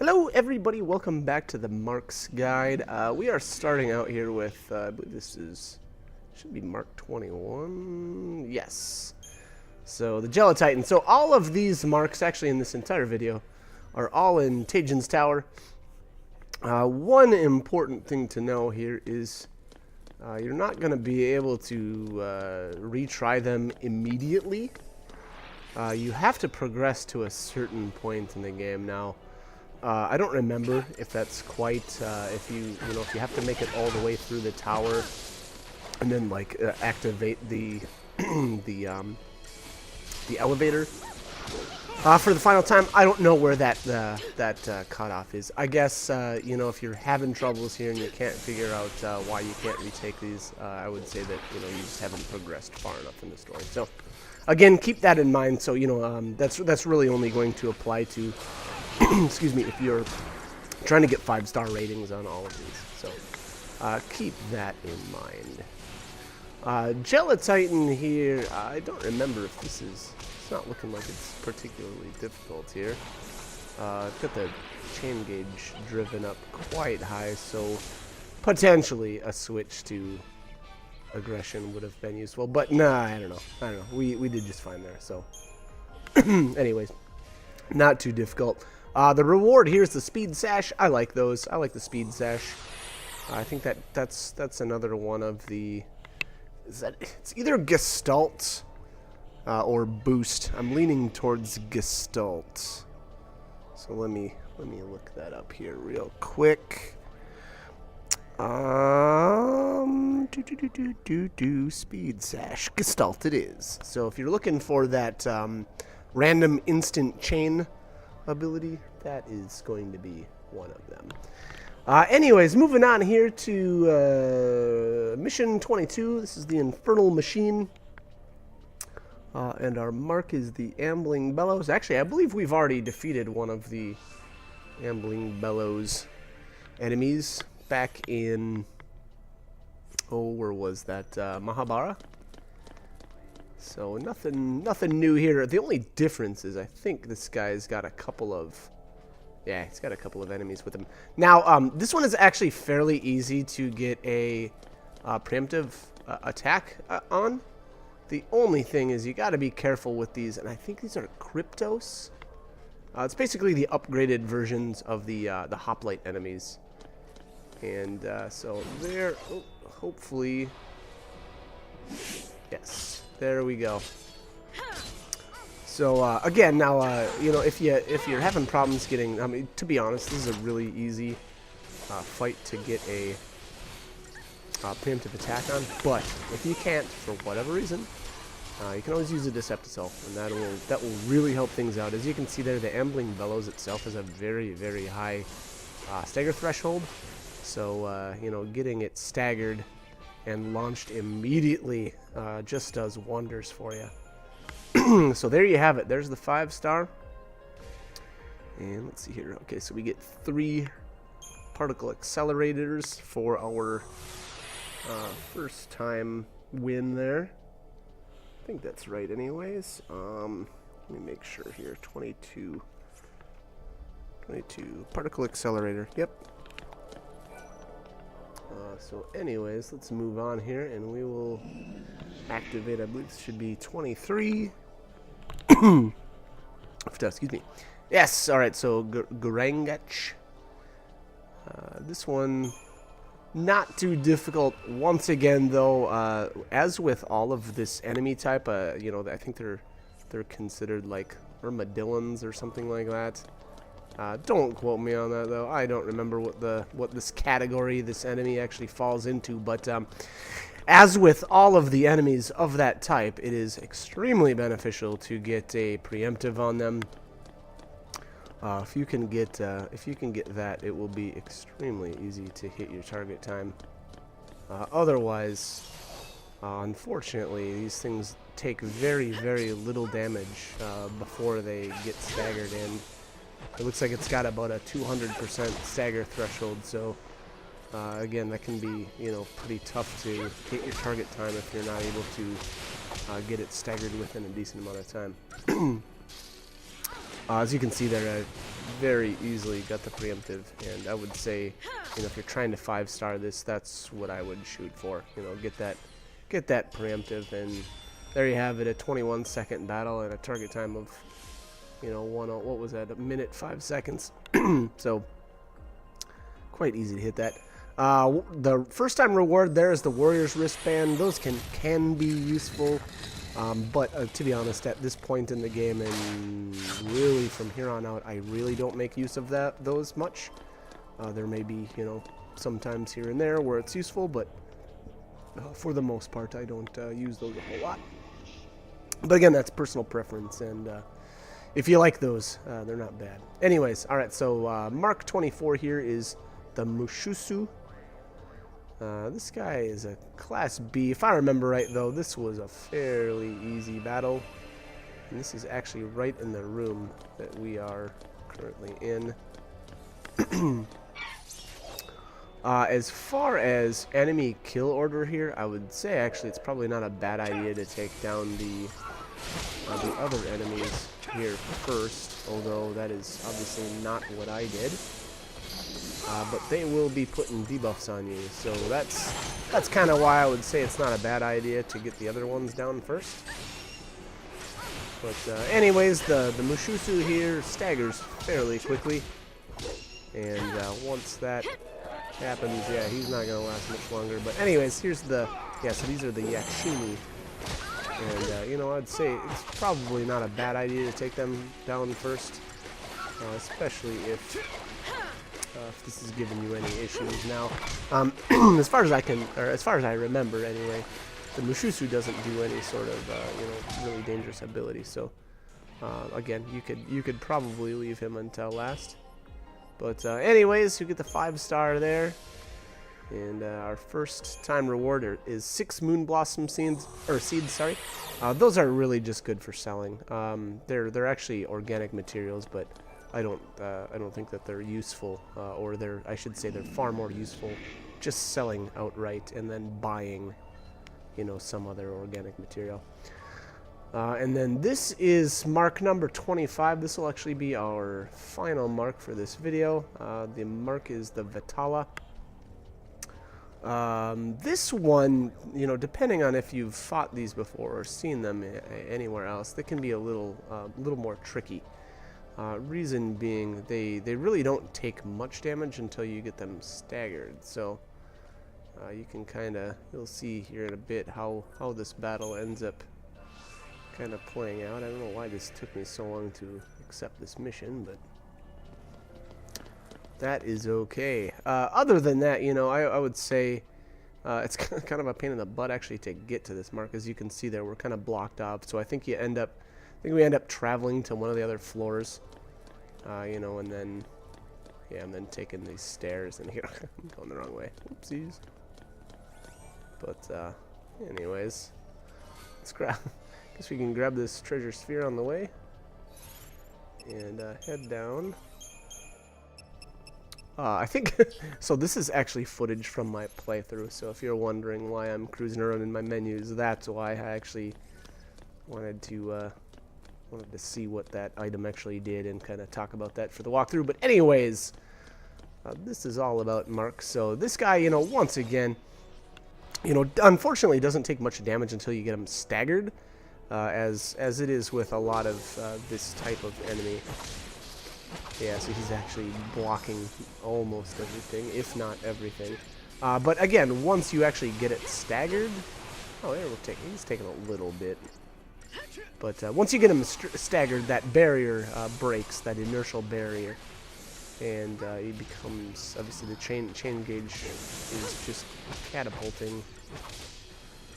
Hello everybody, welcome back to the Marks Guide. We are starting out here with, I believe this should be Mark 21, yes. So the Gelatitan. So all of these marks, actually in this entire video, are all in Tajin's Tower. One important thing to know here is you're not going to be able to retry them immediately. You have to progress to a certain point in the game now. I don't remember if that's quite if you have to make it all the way through the tower and then like activate the the elevator for the final time. I don't know where that cutoff is. I guess if you're having troubles here and you can't figure out why you can't retake these, I would say that you just haven't progressed far enough in the story. So again, keep that in mind. So that's really only going to apply to excuse me, if you're trying to get 5-star ratings on all of these. So keep that in mind. Gelatitan here, I don't remember if this is, it's not looking like it's particularly difficult here. I've got the chain gauge driven up quite high, so potentially a switch to aggression would have been useful. But nah, I don't know. We did just fine there, so anyways, not too difficult. The reward here is the speed sash. I like those. I like the speed sash. I think that's another one of the. It's either Gestalt or Boost. I'm leaning towards Gestalt. So let me look that up here real quick. Speed sash Gestalt it is. So if you're looking for that random instant chain ability, that is going to be one of them. Anyways, moving on here to mission 22. This is the Infernal Machine, and our mark is the Ambling Bellows. Actually, I believe we've already defeated one of the Ambling Bellows enemies back in, where was that, Mahabara? So nothing new here. The only difference is I think this guy's got a couple of, he's got a couple of enemies with him. Now, this one is actually fairly easy to get a preemptive attack on. The only thing is you got to be careful with these, and I think these are Cryptos. It's basically the upgraded versions of the hoplite enemies, and so there. Hopefully, yes. There we go. So again, now if you're having problems getting, I mean, to be honest, this is a really easy fight to get a preemptive attack on. But if you can't, for whatever reason, you can always use a Decepticel, and that will really help things out. As you can see there, the Ambling Bellows itself has a very, very high stagger threshold. So getting it staggered and launched immediately just does wonders for you. So there you have it. There's the 5-star. And let's see here. Okay, so we get 3 particle accelerators for our first time win there. I think that's right anyways. Let me make sure here. 22 particle accelerator. Yep. So anyways, let's move on here, and we will activate, I believe this should be 23. Excuse me. Yes, alright, so Gurangach. This one, not too difficult. Once again, though, as with all of this enemy type, I think they're considered like armadillons or something like that. Don't quote me on that, though. I don't remember what this category, this enemy actually falls into, but as with all of the enemies of that type, it is extremely beneficial to get a preemptive on them. If you can get that, it will be extremely easy to hit your target time. Otherwise, unfortunately, these things take very, very little damage before they get staggered in. It looks like it's got about a 200% stagger threshold, so again, that can be pretty tough to hit your target time if you're not able to get it staggered within a decent amount of time. As you can see there, very easily got the preemptive, and I would say, you know, if you're trying to 5-star this, that's what I would shoot for. You know, get that preemptive, and there you have it, a 21-second battle and a target time of, you know, what was that, 1 minute 5 seconds. So quite easy to hit that. The first time reward there is the Warrior's Wristband. Those can be useful. But to be honest, at this point in the game, and really from here on out, I really don't make use of those much. There may be, you know, sometimes here and there where it's useful, but for the most part, I don't use those a whole lot. But again, that's personal preference, and if you like those, they're not bad. Anyways, all right, so Mark 24 here is the Mushusu. This guy is a Class B. If I remember right, though, this was a fairly easy battle. And this is actually right in the room that we are currently in. As far as enemy kill order here, I would say actually it's probably not a bad idea to take down the other enemies here first, although that is obviously not what I did. But they will be putting debuffs on you, so that's kind of why I would say it's not a bad idea to get the other ones down first. But anyways, the Mushusu here staggers fairly quickly, and once that happens, yeah, he's not going to last much longer. But anyways, here's so these are the Yakshumi, and you know, I'd say it's probably not a bad idea to take them down first, especially if this is giving you any issues. Now, as far as I remember anyway, the Mushusu doesn't do any sort of you know, really dangerous ability. So again, you could probably leave him until last. But anyways, you get the 5-star there, and our first time reward is 6 Moon Blossom seeds. Sorry, those are really just good for selling. They're actually organic materials, but I don't think that they're useful, or I should say they're far more useful just selling outright and then buying, you know, some other organic material. And then this is mark number 25. This will actually be our final mark for this video. The mark is the Vitala. This one, you know, depending on if you've fought these before or seen them anywhere else, they can be a little more tricky. Reason being, they really don't take much damage until you get them staggered. So you can you'll see here in a bit how this battle ends up kind of playing out. I don't know why this took me so long to accept this mission, but that is okay. Other than that, you know, I would say it's kind of a pain in the butt actually to get to this mark. As you can see there, we're kind of blocked off. So I think we end up traveling to one of the other floors, you know, and then taking these stairs. And here I'm going the wrong way. Oopsies. But anyways, let's grab. Guess we can grab this treasure sphere on the way and head down. I think so. This is actually footage from my playthrough. So if you're wondering why I'm cruising around in my menus, that's why I actually wanted to see what that item actually did and kind of talk about that for the walkthrough. But anyways, this is all about Mark. So this guy, you know, once again, you know, unfortunately doesn't take much damage until you get him staggered, as it is with a lot of this type of enemy. Yeah, so he's actually blocking almost everything, if not everything. But again, once you actually get it staggered, oh, there he's taking a little bit. But once you get him staggered, that barrier breaks, that inertial barrier, and he becomes, obviously the chain gauge is just catapulting,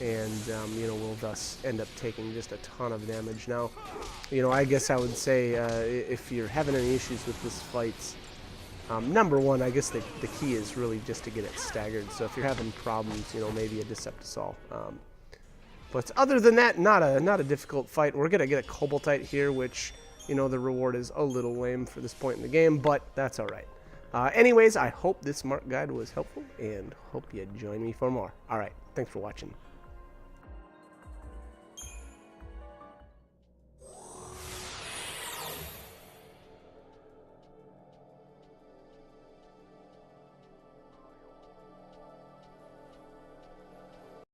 and you know, will thus end up taking just a ton of damage. Now, you know, I guess I would say if you're having any issues with this fight, number one, I guess the key is really just to get it staggered. So if you're having problems, you know, maybe a Decepticol. But other than that, not a difficult fight. We're gonna get a Cobaltite here, which, you know, the reward is a little lame for this point in the game, but that's all right. Anyways, I hope this Mark guide was helpful, and hope you join me for more. All right, thanks for watching.